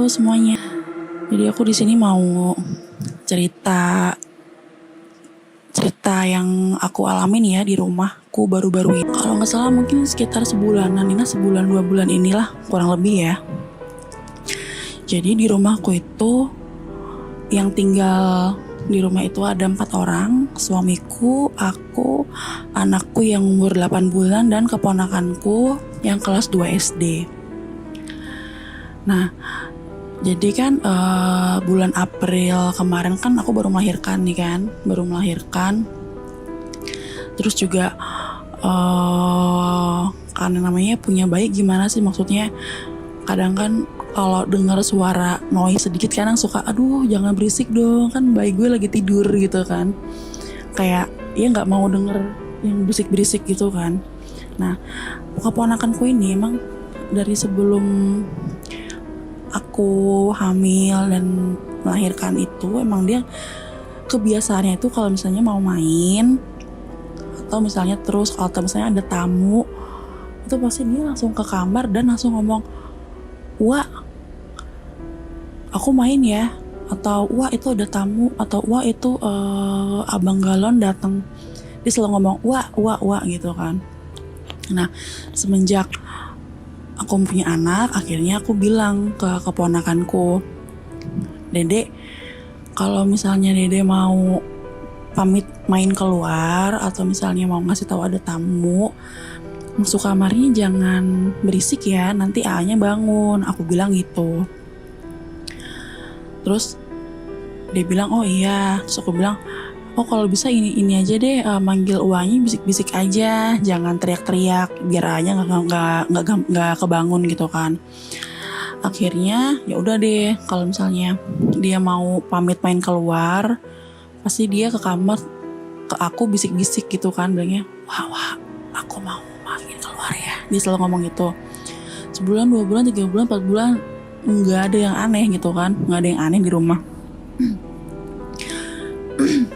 Halo semuanya. Jadi aku di sini mau cerita yang aku alamin ya di rumahku baru-baru ini. Kalau nggak salah mungkin sekitar sebulanan ini, sebulan 2 bulan inilah kurang lebih ya. Jadi di rumahku itu yang tinggal di rumah itu ada 4 orang, suamiku, aku, anakku yang umur 8 bulan dan keponakanku yang kelas 2 SD. Nah, jadi kan bulan April kemarin kan aku baru melahirkan nih kan, Terus juga karena namanya punya bayi gimana sih, maksudnya kadang kan kalau dengar suara noise sedikit kadang suka aduh jangan berisik dong, kan bayi gue lagi tidur gitu kan. Kayak ya nggak mau denger yang berisik-berisik gitu kan. Nah, keponakanku ini emang dari sebelum aku hamil dan melahirkan itu emang dia kebiasaannya itu kalau misalnya mau main atau misalnya atau misalnya ada tamu itu pasti dia langsung ke kamar dan langsung ngomong, "Wah, aku main ya," atau "Wah, itu ada tamu," atau "Wah, itu abang galon datang." Dia selalu ngomong wah gitu kan. Nah, semenjak aku punya anak, akhirnya aku bilang ke keponakanku, "Dede, kalau misalnya Dede mau pamit main keluar atau misalnya mau ngasih tahu ada tamu, masuk kamarnya jangan berisik ya, nanti A-nya bangun." Aku bilang gitu. Terus dia bilang, "Oh iya." Terus aku bilang, "Oh kalau bisa ini aja deh, manggil uangnya bisik-bisik aja, jangan teriak-teriak biar A-nya nggak kebangun gitu kan." Akhirnya ya udah deh, kalau misalnya dia mau pamit main keluar, pasti dia ke kamar ke aku bisik-bisik gitu kan, bilangnya, wah aku mau main keluar ya. Dia selalu ngomong gitu. Sebulan, 2 bulan, 3 bulan, 4 bulan nggak ada yang aneh gitu kan, nggak ada yang aneh di rumah.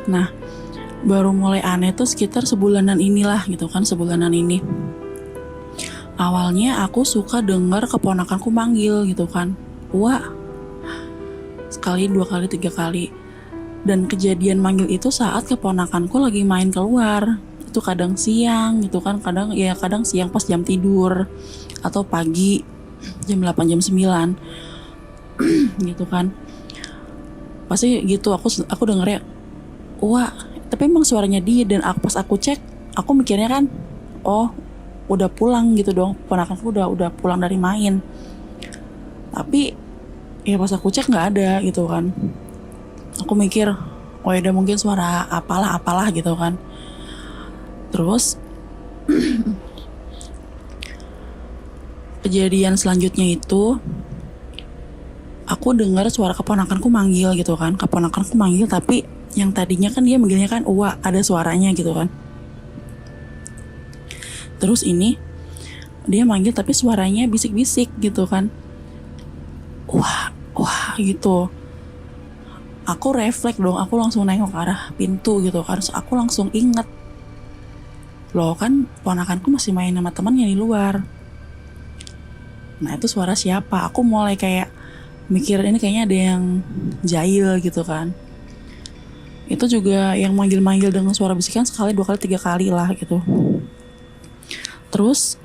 Nah, baru mulai aneh tuh sekitar sebulanan inilah gitu kan, sebulanan ini. Awalnya aku suka dengar keponakanku manggil gitu kan, "Wah," sekali, 2 kali, 3 kali. Dan kejadian manggil itu saat keponakanku lagi main keluar. Itu kadang siang gitu kan, kadang siang pas jam tidur atau pagi jam 8 jam 9 gitu kan. Pasti gitu aku dengernya, "Wah," tapi emang suaranya dia. Dan pas aku cek, aku mikirnya kan, oh udah pulang gitu dong, ponakanku udah pulang dari main. Tapi ya pas aku cek nggak ada gitu kan. Aku mikir, oh ya udah mungkin suara apalah gitu kan. Terus kejadian selanjutnya itu aku dengar suara keponakanku manggil gitu kan. Keponakanku manggil tapi yang tadinya kan dia manggilnya kan wah ada suaranya gitu kan. Terus ini dia manggil tapi suaranya bisik-bisik gitu kan. Wah gitu. Aku refleks dong, aku langsung nengok ke arah pintu gitu kan. Terus aku langsung inget, loh kan ponakanku masih main sama temannya di luar. Nah itu suara siapa? Aku mulai kayak mikir ini kayaknya ada yang jahil gitu kan. Itu juga yang manggil-manggil dengan suara bisikan sekali, 2 kali, 3 kali lah gitu. Terus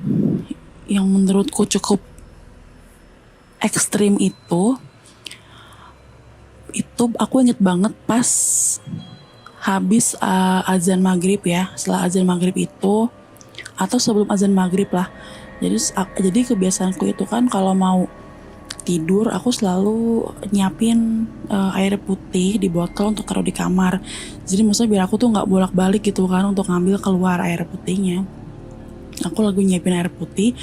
yang menurutku cukup ekstrim itu aku inget banget pas habis azan maghrib ya. Setelah azan maghrib itu atau sebelum azan maghrib lah. Jadi kebiasaanku itu kan kalau mau tidur aku selalu nyiapin air putih di botol untuk taruh di kamar. Jadi maksudnya biar aku tuh nggak bolak-balik gitu kan untuk ngambil keluar air putihnya. Aku lagi nyiapin air putih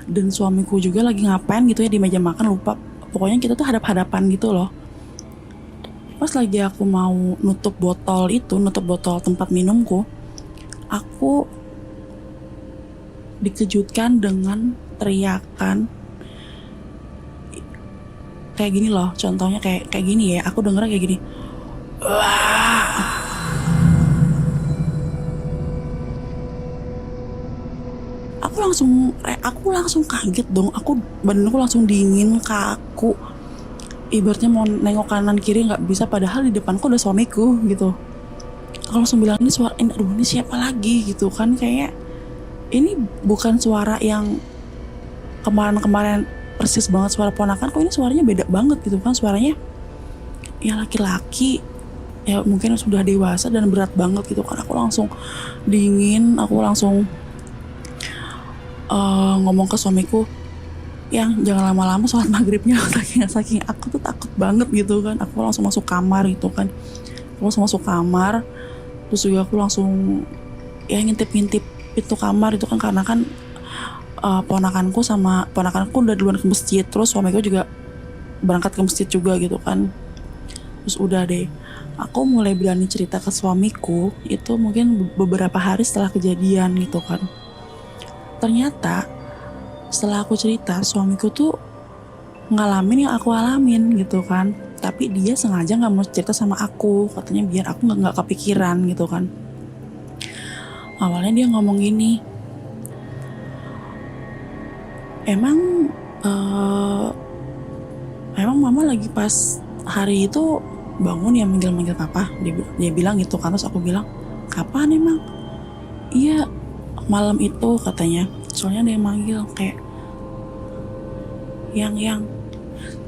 dan suamiku juga lagi ngapain gitu ya di meja makan, lupa. Pokoknya kita tuh hadap-hadapan gitu loh. Pas lagi aku mau nutup botol tempat minumku, aku dikejutkan dengan teriakan kayak gini loh. Contohnya kayak gini ya, aku dengernya kayak gini, wah. Aku langsung kaget dong. Badanku langsung dingin, kaku. ibaratnya mau nengok kanan kiri nggak bisa, padahal di depanku udah suamiku gitu. Aku langsung bilang, ini suara ini, aduh ini siapa lagi gitu kan, kayak ini bukan suara yang kemarin-kemarin persis banget suara ponakanku, ini suaranya beda banget gitu kan, suaranya ya laki-laki, ya mungkin sudah dewasa dan berat banget gitu kan. Aku langsung dingin, aku langsung ngomong ke suamiku, yang jangan lama-lama sholat maghribnya. saking aku tuh takut banget gitu kan. Aku langsung masuk kamar gitu kan, aku langsung masuk kamar, terus juga aku langsung ya ngintip-ngintip pintu kamar itu kan, karena kan ponakanku udah duluan ke masjid, terus suamiku juga berangkat ke masjid juga gitu kan. Terus udah deh, aku mulai berani cerita ke suamiku itu mungkin beberapa hari setelah kejadian gitu kan. Ternyata setelah aku cerita, suamiku tuh ngalamin yang aku alamin gitu kan, tapi dia sengaja nggak mau cerita sama aku, katanya biar aku nggak kepikiran gitu kan. Awalnya dia ngomong gini, emang mama lagi pas hari itu bangun ya manggil papa, dia bilang gitu kan. Terus aku bilang, kapan emang? Iya malam itu katanya, soalnya ada yang manggil kayak yang.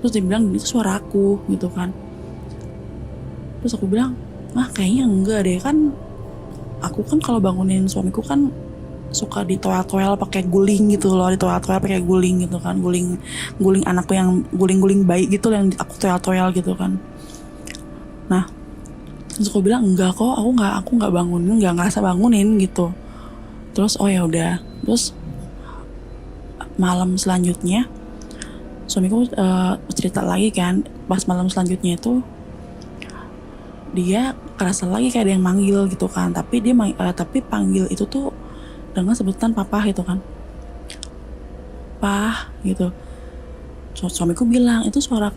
Terus dia bilang itu suara aku gitu kan. Terus aku bilang, kayaknya enggak deh, kan aku kan kalau bangunin suamiku kan suka ditoel-toel pakai guling gitu loh, ditoel-toel pakai guling gitu kan, guling anakku yang guling bayi gitu yang aku toel-toel gitu kan. Nah terus aku bilang enggak kok, aku nggak bangunin, nggak ngerasa bangunin gitu. Terus oh ya udah. Terus malam selanjutnya suamiku cerita lagi kan, pas malam selanjutnya itu dia kerasa lagi kayak ada yang manggil gitu kan, tapi dia tapi panggil itu tuh dengan sebutan papa gitu kan, pah gitu. Suamiku bilang itu suara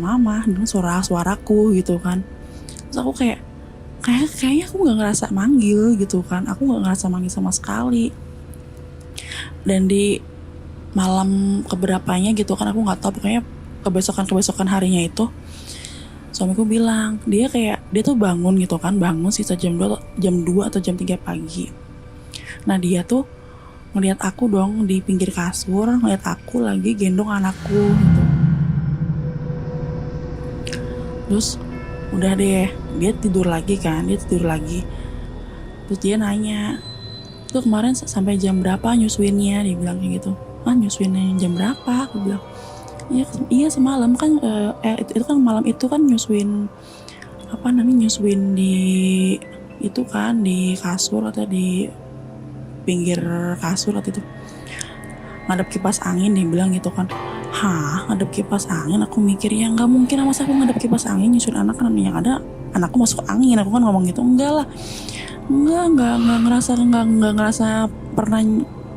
mama dengan suaraku gitu kan. Terus aku kayaknya aku nggak ngerasa manggil gitu kan, aku nggak ngerasa manggil sama sekali. Dan di malam keberapanya gitu kan, aku nggak tahu, pokoknya kebesokan harinya itu suamiku bilang dia tuh bangun gitu kan, bangun sisa jam 2 atau jam 3 pagi. Nah dia tuh ngeliat aku dong di pinggir kasur, ngeliat aku lagi gendong anakku gitu. Terus udah deh, dia tidur lagi. Terus dia nanya, tuh kemarin sampai jam berapa nyusuinnya? Dia bilang kayak gitu. Nyusuinnya jam berapa? Aku bilang, iya semalam kan, itu kan malam itu kan nyusuin di itu kan, di kasur atau di pinggir kasur atau itu ngadep kipas angin. Dia bilang gitu kan. Ngadep kipas angin? Aku mikir ya nggak mungkin, masa aku ngadep kipas angin nyusuin anak, kan yang ada anakku masuk angin. Aku kan ngomong gitu, enggak lah, nggak ngerasa pernah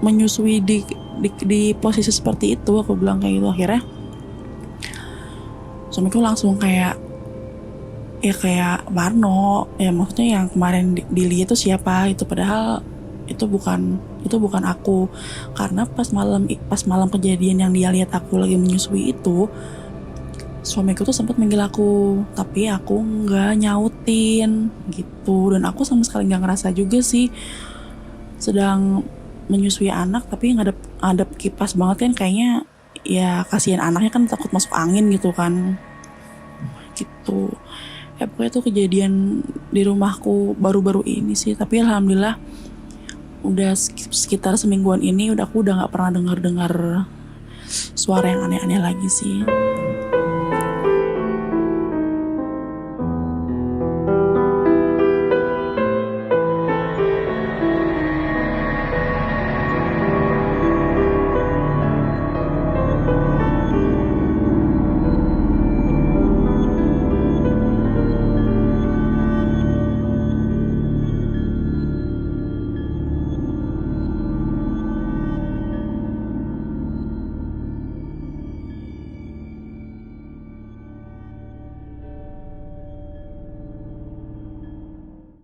menyusui di posisi seperti itu. Aku bilang kayak gitu. Akhirnya suamiku langsung kayak Warno, ya maksudnya yang kemarin dilihat itu siapa itu, padahal itu bukan aku. Karena pas malam kejadian yang dia lihat aku lagi menyusui itu, suamiku tuh sempat manggil aku, tapi aku nggak nyautin gitu. Dan aku sama sekali nggak ngerasa juga sih sedang menyusui anak, tapi ngadep kipas banget kan, kayaknya ya kasihan anaknya kan, takut masuk angin gitu kan gitu. Ya pokoknya tuh kejadian di rumahku baru-baru ini sih, tapi alhamdulillah udah sekitar semingguan ini aku udah nggak pernah dengar suara yang aneh-aneh lagi sih.